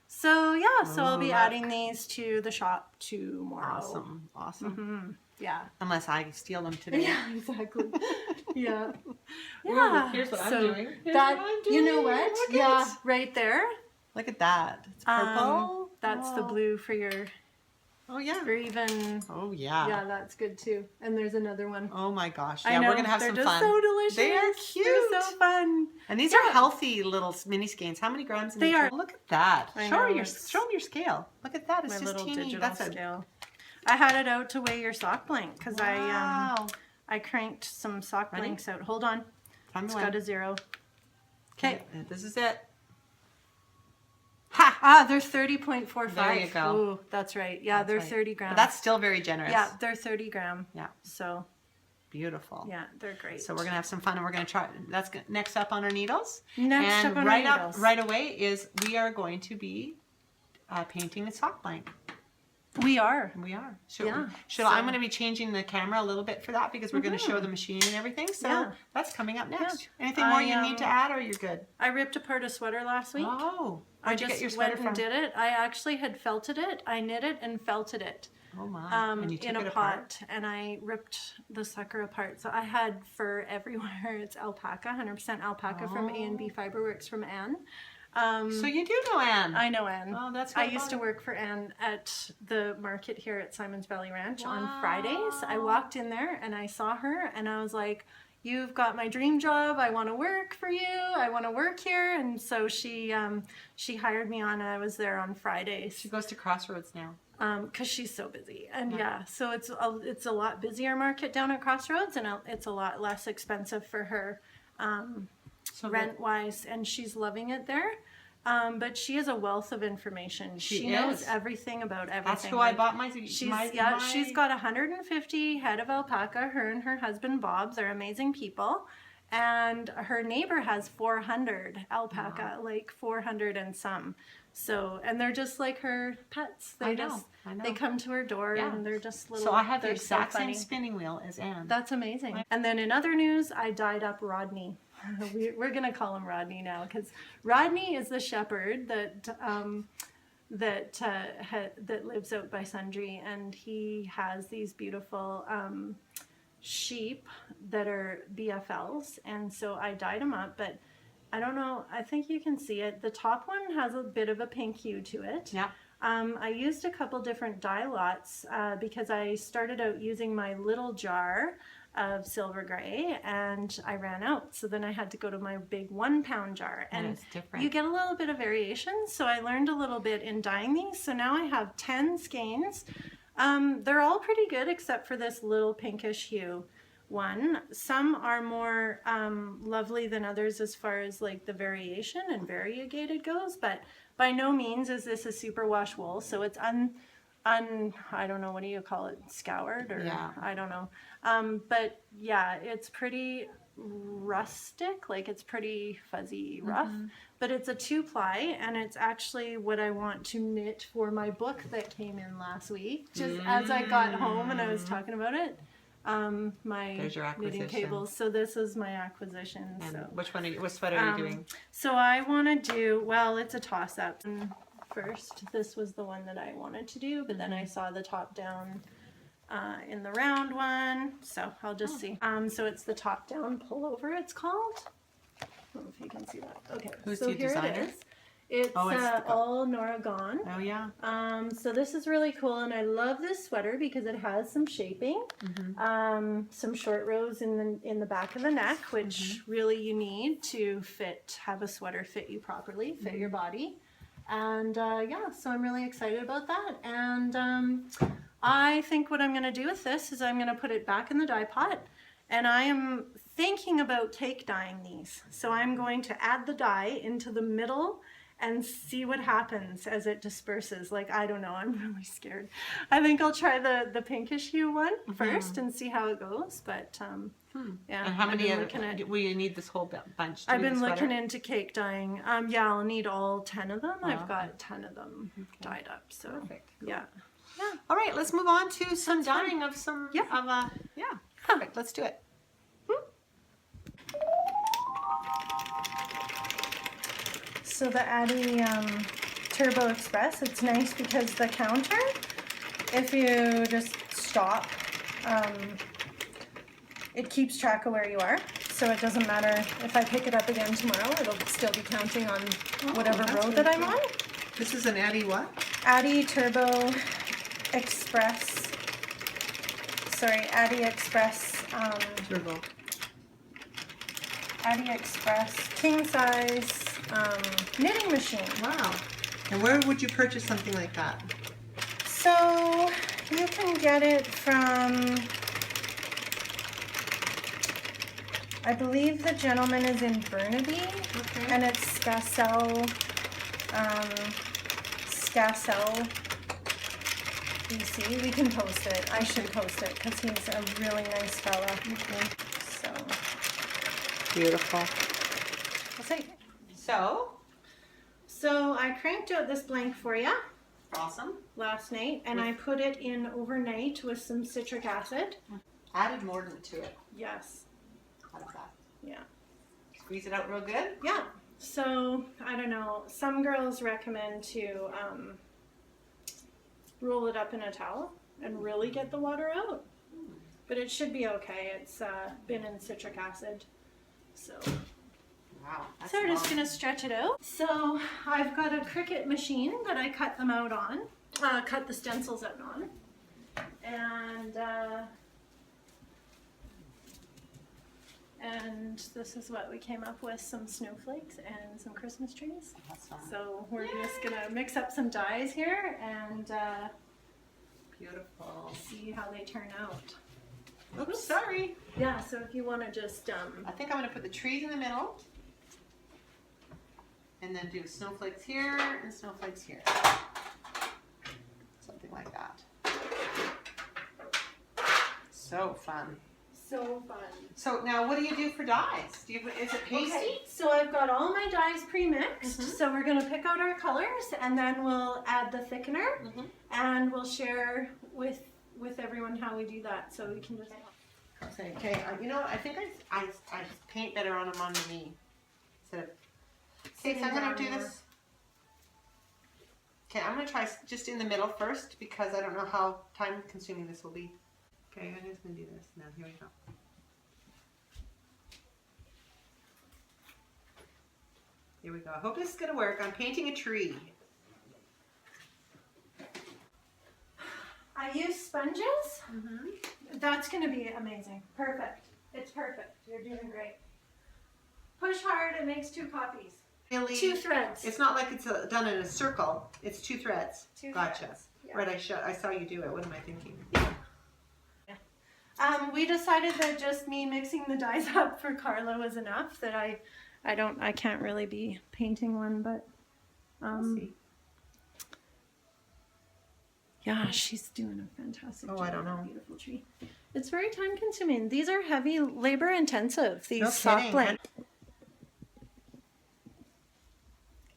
So yeah, so I'll be look. adding these to the shop tomorrow. Awesome. Awesome. Yeah. Unless I steal them today. Yeah, exactly. Yeah. Ooh, here's what I'm doing. Here's That, what I'm doing. you know what? Look Yeah, at- right there. Look at that. It's purple. That's the blue for your, Oh yeah. or even, Oh yeah. yeah, that's good too. And there's another one. Oh my gosh. I Yeah, know, we're gonna have they're some just fun. so delicious. They are cute. They're so fun. And these are healthy little mini skeins. How many grams in They each are. one? Look at that. I Show know, your it's show 'em your scale. Look at that. It's My just little teeny. digital That's a scale. I had it out to weigh your sock blank because wow. I cranked some sock Ready? blanks out. Hold on. Time It's to got win. a 0. Okay. This is it. Ha! Ah, they're 30.45. There you go. Ooh, that's right. Yeah, That's they're right. 30 grams. But that's still very generous. Yeah, they're 30 gram. Yeah. So, Beautiful. yeah, they're great. So we're gonna have some fun, and we're gonna try. That's next up on our needles. Next and up on our right needles. up right away is we are going to be painting a sock blank. We are. We are. Yeah, I'm going to be changing the camera a little bit for that because we're going to show the machine and everything. So Yeah. that's coming up next. Yeah. Anything more you need to add, or you're good? I ripped apart a sweater last week. Oh, I where'd you just get your sweater went from? and did it. I actually had felted it. I knit it and felted it. Oh my! And you took in a it pot, apart? and I ripped the sucker apart. So I had fur everywhere. It's alpaca, 100% alpaca from A&B Fiberworks from Anne. So you do know Anne. I know Anne. Oh, that's I what used to about work for Anne at the market here at Simons Valley Ranch on Fridays. I walked in there and I saw her and I was like, "You've got my dream job. I want to work for you. I want to work here." And so she hired me on, and I was there on Fridays. She goes to Crossroads now. Because she's so busy, and so it's a lot busier market down at Crossroads, and it's a lot less expensive for her rent wise, and she's loving it there. But she has a wealth of information. She knows everything about everything. That's who I bought my. She's got 150 head of alpaca. Her and her husband Bob, they're amazing people. And her neighbor has 400 alpaca, like 400 and some. So, and they're just like her pets. They I know. they come to her door and they're just little. So I have the they're so exact same funny. spinning wheel as Anne. That's amazing. And then in other news, I dyed up Rodney. We're gonna call him Rodney now because Rodney is the shepherd that lives out by Sundry, and he has these beautiful sheep that are BFLs, and so I dyed them up, but I don't know, I think you can see it. The top one has a bit of a pink hue to it. Yeah. I used a couple different dye lots because I started out using my little jar of silver gray and I ran out, so then I had to go to my big 1 pound jar, and it's different. you get a little bit of variation, so I learned a little bit in dyeing these. So now I have 10 skeins. They're all pretty good except for this little pinkish hue one. Some are more lovely than others as far as like the variation and variegated goes, but by no means is this a superwash wool, so it's I don't know, what do you call it, scoured, or I don't know, but yeah, it's pretty rustic, like it's pretty fuzzy rough, but it's a 2-ply, and it's actually what I want to knit for my book that came in last week, just as I got home and I was talking about it. My There's your knitting acquisition. cables. So this is my acquisition. And so which one? What sweater are you doing? So I want to do, well, it's a toss-up. First, this was the one that I wanted to do, but then I saw the top down in the round one, so I'll just see. So it's the top down pullover, it's called. I don't know if you can see that. Okay, Who's so the here designer? it is. It's all Nora Gone. Oh yeah. So this is really cool, and I love this sweater because it has some shaping, some short rows in the back of the neck, which really you need to have a sweater fit you properly, fit your body. And yeah, so I'm really excited about that. And I think what I'm going to do with this is I'm going to put it back in the dye pot, and I am thinking about cake dyeing these. So I'm going to add the dye into the middle and see what happens as it disperses. Like, I don't know, I'm really scared. I think I'll try the pinkish hue one first and see how it goes, but yeah. And how many will you need this whole bunch to I've do been the looking sweater? into cake dyeing. Yeah, I'll need all 10 of them. I've got 10 of them dyed up, so Perfect. Cool. yeah. All right, let's move on to some dyeing of some, perfect, let's do it. So the Addy Turbo Express, it's nice because the counter, if you just stop, it keeps track of where you are. So it doesn't matter if I pick it up again tomorrow, it'll still be counting on whatever row that I'm on. This is an Addy what? Addy Turbo Express. Sorry, Addy Express. Turbo. Addy Express king size knitting machine. Wow. And where would you purchase something like that? So you can get it from, I believe the gentleman is in Burnaby, and it's Scassell, BC. We can post it. I should post it because he's a really nice fella. So Beautiful. I'll say. So I cranked out this blank for you awesome. last night, and I put it in overnight with some citric acid. Added mordant to it. Yes. How does that? Yeah. Squeeze it out real good. Yeah. So I don't know. Some girls recommend to roll it up in a towel and really get the water out, but it should be okay. It's been in citric acid, so. Wow. So we're just gonna stretch it out. So I've got a Cricut machine that I cut them out on, cut the stencils out on, and this is what we came up with: some snowflakes and some Christmas trees. That's fun. So we're just gonna mix up some dyes here and Beautiful. see how they turn out. Oops, sorry. Yeah. So if you want to just I think I'm going to put the trees in the middle. And then do snowflakes here and snowflakes here. Something like that. So fun. so fun. So now what do you do for dyes? Is it pasty? Okay, so I've got all my dyes pre-mixed. So we're gonna pick out our colors and then we'll add the thickener and we'll share with everyone how we do that. So we can just. Okay, you know what? I think I paint better on them on the knee instead of. Okay, so I'm gonna do this. Okay, I'm gonna try just in the middle first because I don't know how time consuming this will be. Okay, I'm just gonna do this now. Here we go. Here we go. I hope this is gonna work. I'm painting a tree. I use sponges. That's gonna be amazing. Perfect. It's perfect. You're doing great. Push hard. It makes 2 copies. Really? 2 threads. It's not like it's done in a circle. It's 2 threads. 2 gotcha. threads. Yeah. Right. I saw you do it. What am I thinking? We decided that just me mixing the dyes up for Carla was enough. That I can't really be painting one, but We'll see. yeah, she's doing a fantastic job. I don't know. Beautiful tree. It's very time consuming. These are heavy, labor intensive. These No sock kidding. blanks.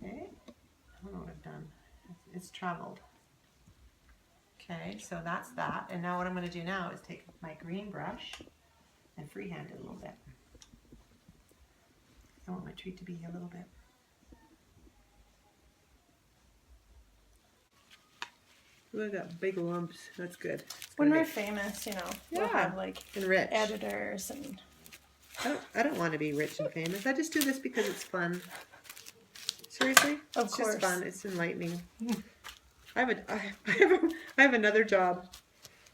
Okay. I don't know what I've done. It's traveled. Okay, so that's that. And now what I'm going to do now is take my green brush and freehand it a little bit. I want my tree to be a little bit. Ooh, I got big lumps. That's good. When we're famous, you know, we'll Yeah. have like And rich. editors and. I don't want to be rich and famous. I just do this because it's fun. Seriously? Of It's course. just fun. It's enlightening. I have another job.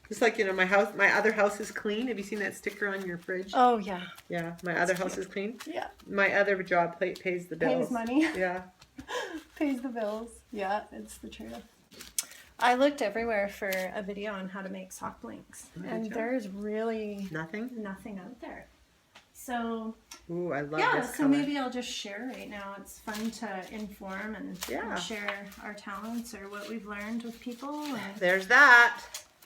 It's like, you know, my other house is clean. Have you seen that sticker on your fridge? Oh yeah. Yeah, my other house is clean. Yeah. My other job pays the bills. Pays money. Yeah. Pays the bills. Yeah, it's the truth. I looked everywhere for a video on how to make sock blanks, and you? there's really Nothing? nothing out there. So Ooh, I love yeah, this so color. maybe I'll just share right now. It's fun to inform and Yeah. share our talents or what we've learned with people. And There's that.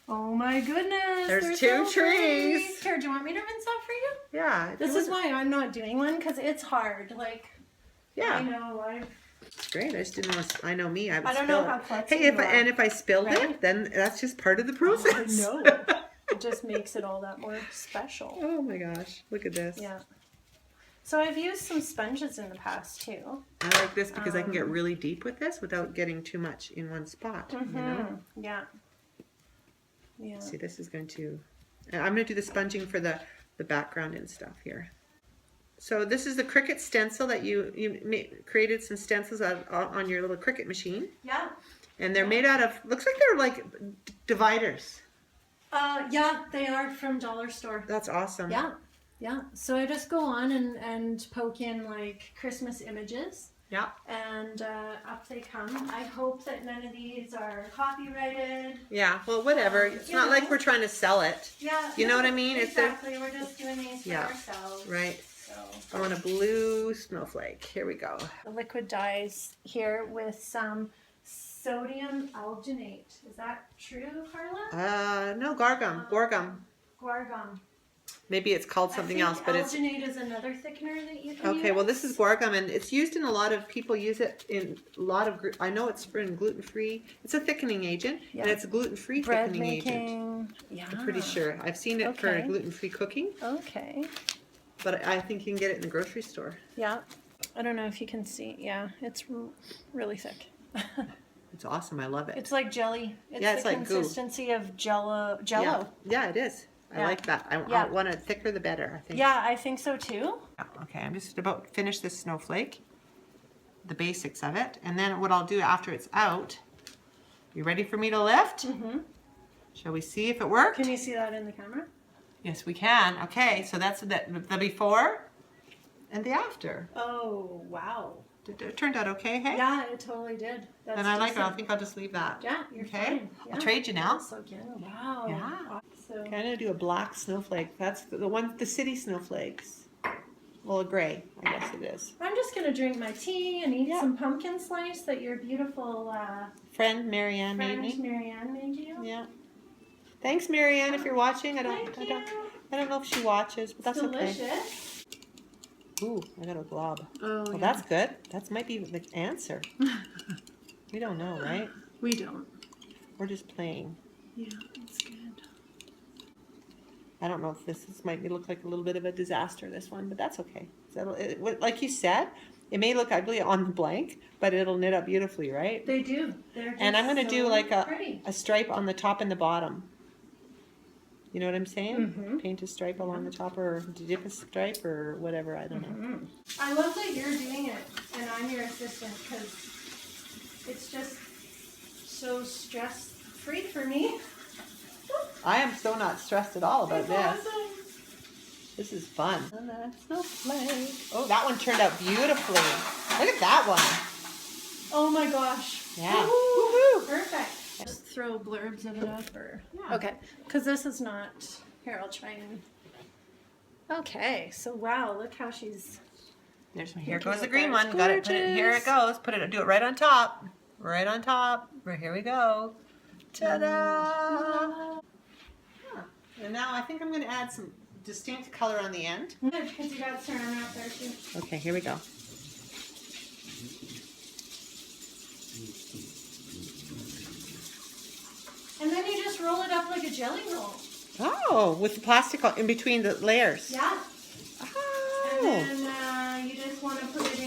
oh my goodness, There's they're 2 so pretty. trees. Here, do you want me to rinse that for you? Yeah. This is why I'm not doing one, because it's hard. Like, Yeah. I know. It's great. I just didn't want to. I know me. I would I don't spill know how it. klutzy Hey, if I spilled right? it, then that's just part of the process. No, it just makes it all that more special. Oh my gosh! Look at this. Yeah. So I've used some sponges in the past too. I like this because I can get really deep with this without getting too much in one spot. You know? Yeah. Yeah. See, this is going to. And I'm going to do the sponging for the background and stuff here. So this is the Cricut stencil that you created some stencils on your little Cricut machine. Yeah. And they're made out of, looks like they're like dividers. Yeah, they are from Dollar Store. That's awesome. Yeah. Yeah. So I just go on and poke in like Christmas images. Yeah. And up they come. I hope that none of these are copyrighted. Yeah, well, whatever. It's not like we're trying to sell it. Yeah. You know what I mean? Exactly. We're just doing these for ourselves. Right. So. I want a blue snowflake. Here we go. The liquid dyes here with some sodium alginate. Is that true, Carla? No, Gorgum. Guargum. Maybe it's called something else, but it's... alginate is another thickener that you can use. Okay, well, this is Gorgum, and it's used in a lot of... People use it in a lot of... I know it's for gluten-free. It's a thickening agent, and it's a gluten-free thickening agent. Yeah. I'm pretty sure. I've seen it for gluten-free cooking. Okay. But I think you can get it in the grocery store. Yeah. I don't know if you can see. Yeah, it's really thick. It's awesome. I love it. It's like jelly. It's it's the like consistency of Jello. Yeah, it is. I like that. I want it thicker the better, I think. Yeah, I think so too. Okay, I'm just about to finish this snowflake, the basics of it, and then what I'll do after it's out, you ready for me to lift? Mm-hmm. Shall we see if it worked? Can you see that in the camera? Yes, we can. Okay, so that's the before and the after. Oh, wow. It turned out okay, hey? Yeah, it totally did. That's and I like it. I think I'll just leave that. Yeah, you're fine. Yeah. I'll trade you now. So good. Wow. Yeah. So. I'm gonna do a black snowflake. That's the city snowflakes. Well, a gray, I guess it is. I'm just gonna drink my tea and eat some pumpkin slice that your beautiful friend Marianne made me. Marianne made you. Yeah. Thanks, Marianne, if you're watching. I don't know if she watches, but that's delicious. Okay. Ooh, I got a glob. Oh, well, that's good. That might be the answer. We don't know, right? We don't. We're just playing. Yeah, that's good. I don't know if this might look like a little bit of a disaster, this one, but that's okay. Like you said, it may look ugly on the blank, but it'll knit up beautifully, right? They do. They're just and I'm going to do like pretty. a stripe on the top and the bottom. You know what I'm saying? Mm-hmm. Paint a stripe along the top, or dip a stripe, or whatever. I don't know. I love that you're doing it, and I'm your assistant, because it's just so stress-free for me. I am so not stressed at all about this. Awesome. This is fun. Snowflake. Oh, that one turned out beautifully. Look at that one. Oh my gosh. Yeah. Woo-hoo. Perfect. Just throw blurbs of it up, or okay, because this is not. Here, I'll try and. Okay, so wow, look how she's. Here goes the green one. Got it. Put it. Here it goes. Put it. Do it right on top. Right on top. Right, here we go. Ta-da! And now I think I'm going to add some distinct color on the end. Good, because you got saran wrap there too. Okay, here we go. And then you just roll it up like a jelly roll. Oh, with the plastic in between the layers. Yeah. Oh. And then you just want to put it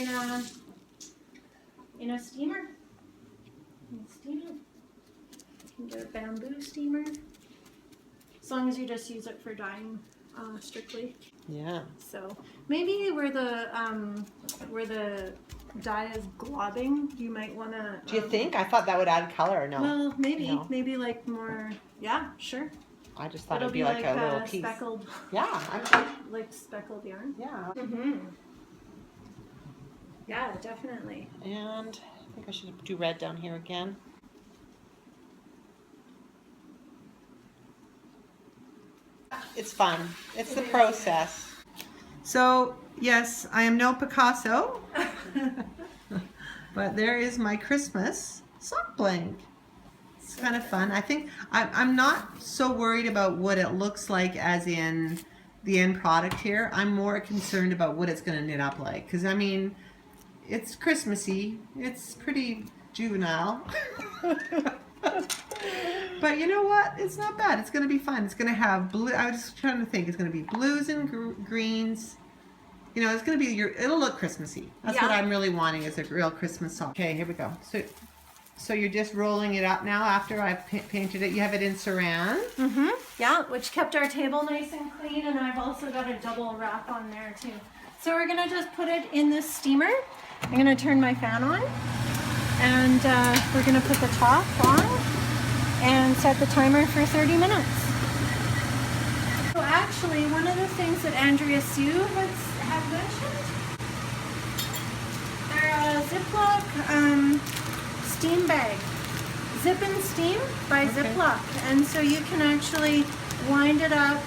in a steamer. You can get a bamboo steamer. As long as you just use it for dyeing strictly. Yeah. So maybe where the dye is globbing, you might want to. Do you think? I thought that would add color. No. Well, maybe. No. Maybe like more. Yeah, sure. I just thought it'll it'd be like a little piece. Speckled. Yeah. Like speckled yarn. Yeah. Mm-hmm. Yeah, definitely. And I think I should do red down here again. It's fun. It's the process. So yes, I am no Picasso, but there is my Christmas sock blank. It's kind of fun. I think I'm not so worried about what it looks like as in the end product here. I'm more concerned about what it's going to knit up like, because I mean, it's Christmassy. It's pretty juvenile. But you know what? It's not bad. It's going to be fun. It's going to have blue. I was just trying to think. It's going to be blues and greens. You know, it's going to be it'll look Christmassy. That's what I'm really wanting, is a real Christmas sock. Okay, here we go. So you're just rolling it up now after I've painted it. You have it in saran. Mm-hmm. Yeah, which kept our table nice and clean, and I've also got a double wrap on there too. So we're gonna just put it in this steamer. I'm gonna turn my fan on, and we're gonna put the top on and set the timer for 30 minutes. So actually, one of the things that Andrea Sue had mentioned, they're a Ziploc steam bag, Zip and Steam by Ziploc, and so you can actually wind it up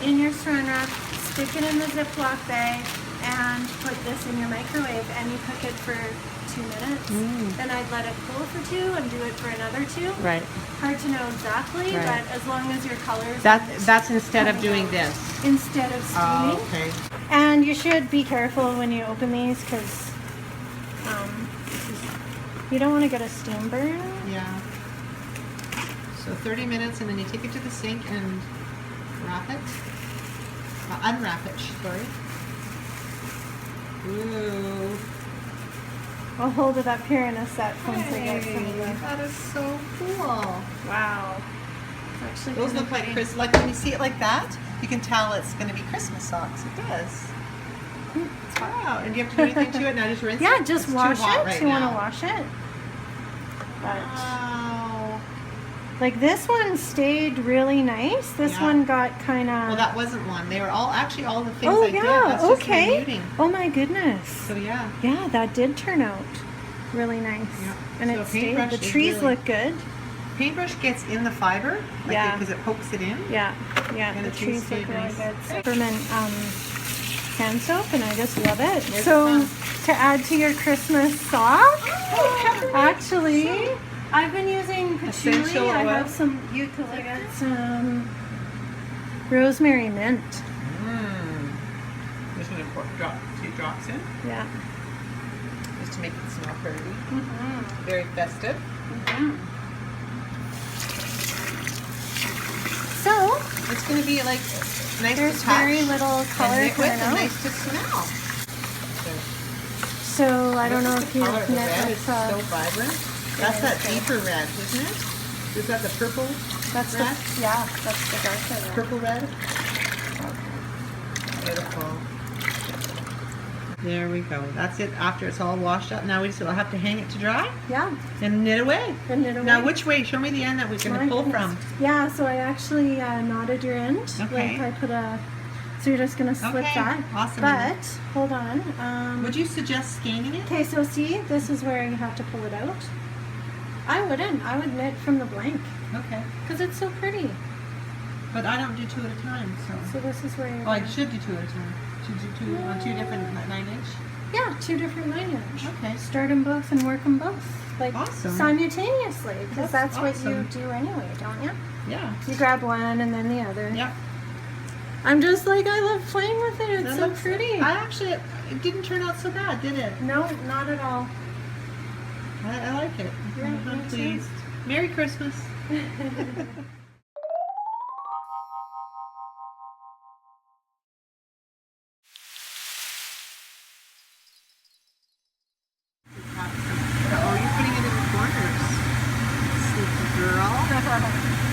in your saran wrap, stick it in the Ziploc bag, and put this in your microwave, and you cook it for 2 minutes. Then I'd let it cool for 2 and do it for another 2. Right. Hard to know exactly, but as long as your colors. That's instead of doing this. Instead of steaming. Oh, okay. And you should be careful when you open these, because you don't want to get a steam burn. Yeah. So 30 minutes, and then you take it to the sink and wrap it. Unwrap it, sorry. Ooh. I'll hold it up here in a sec once I get some of the... That is so cool. Wow. It's actually Those look like Christmas. Like when you see it like that, you can tell it's going to be Christmas socks. It does. Wow. And do you have to do anything to it now? Just rinse it? Yeah, just wash it. Right, you want to wash it. But wow. like this one stayed really nice. This one got kind of... Well, that wasn't one. They were all the things oh, I did. That's just my muting. Oh my goodness. So yeah. Yeah, that did turn out really nice. Yeah. And So it stayed. The trees really, look good. Paintbrush gets in the fiber, like because it pokes it in. Yeah, yeah. And the trees look really nice. good. Peppermint hand soap, and I just love it. There's so to add to your Christmas sock, actually, I've been using patchouli. I have some eucalyptus, rosemary mint. Just going to pour a few drops in. Yeah. Just to make it smell pretty. Very festive. So it's going to be like nice there's to touch. Very little color coming out. Nice to smell. So I don't know if you knit with it's so vibrant. That's that deeper red, isn't it? Is that the purple? That's red? That's the darker red. Purple red. Beautiful. There we go. That's it. After it's all washed up, now we just will have to hang it to dry. Yeah. And knit away. Now, which way? Show me the end that we're going to pull from. Yeah. So I actually knotted your end. Okay. Like I put a. So you're just going to slip that. Awesome. But hold on. Would you suggest scanning it? Okay. So see, this is where you have to pull it out. I wouldn't. I would knit from the blank. Okay. Because it's so pretty. But I don't do 2 at a time, so. So this is where you're. Oh, I should do 2 at a time. Should do 2 on 2 different 9-inch. Yeah, 2 different 9-inch. Okay. Start them both and work them both. Like simultaneously, because that's what you do anyway, don't you? Yeah. You grab one and then the other. Yeah. I'm just like, I love playing with it. It's so pretty. It didn't turn out so bad, did it? No, not at all. I like it. Yeah, I'm pleased. Merry Christmas.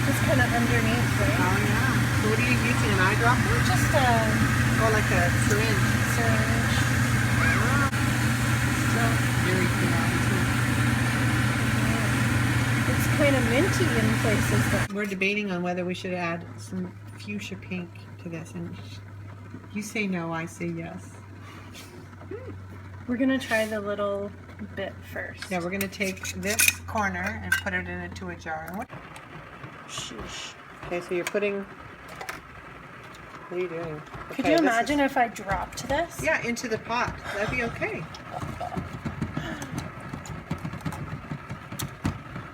Just kind of underneath, right? Oh yeah. So what are you using, an eyedropper? Just like a syringe. Wow. Still very thin. It's kind of minty in places. Though. We're debating on whether we should add some fuchsia pink to this, and you say no, I say yes. We're gonna try the little bit first. Yeah, we're gonna take this corner and put it into a jar. Sheesh. Okay, so you're putting What are you doing? Could you imagine if I dropped this? Yeah, into the pot. That'd be okay.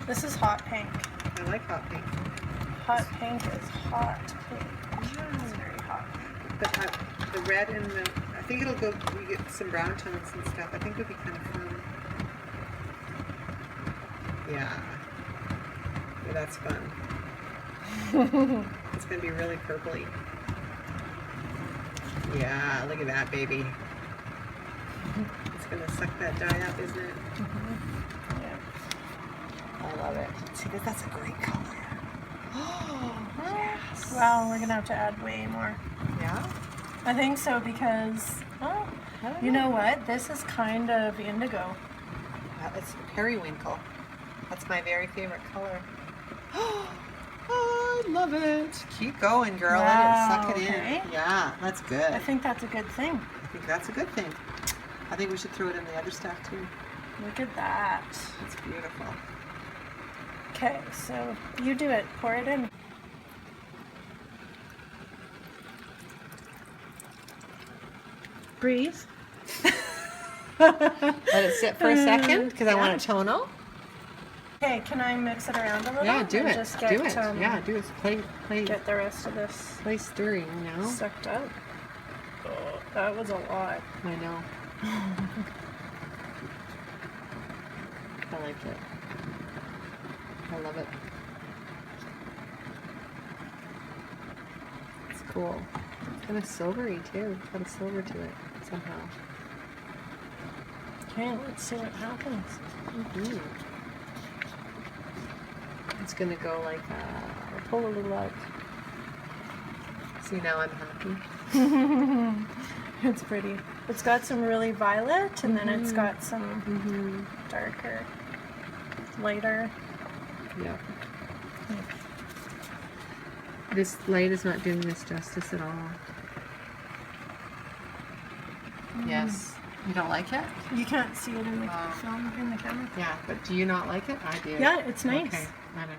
This is hot pink. I like hot pink. Hot pink is hot pink. It's very hot. But the red and the, I think it'll go, we get some brown tones and stuff. I think it'll be kind of fun. Yeah. Yeah, that's fun. It's going to be really purpley. Yeah, look at that, baby. It's going to suck that dye up, isn't it? Yeah. I love it. See, that's a great color. Yes. Well, we're going to have to add way more. Yeah? I think so because, oh, you know what? This is kind of indigo. It's periwinkle. That's my very favorite color. Oh, I love it. Keep going, girl. Wow, Let it suck it okay. in. Yeah, that's good. I think that's a good thing. I think that's a good thing. I think we should throw it in the other stuff too. Look at that. It's beautiful. Okay, so you do it. Pour it in. Breathe. Let it sit for a second because I want it tonal. Okay, can I mix it around a little? Yeah, do and it. Just get, Do it. Yeah, do it. Play. Get the rest of this Play stirring now. sucked up. Oh, that was a lot. I know. I like it. I love it. It's cool. It's kind of silvery too. It's got a silver to it somehow. Okay, let's see what happens. Mm-hmm. It's gonna go like I'll pull a little out. See, now I'm happy. It's pretty. It's got some really violet, and then it's got some darker, lighter. Yeah. This light is not doing this justice at all. Yes. You don't like it? You can't see it in the film, in the camera. Yeah, but do you not like it? I do. Yeah, it's nice. Okay. I know.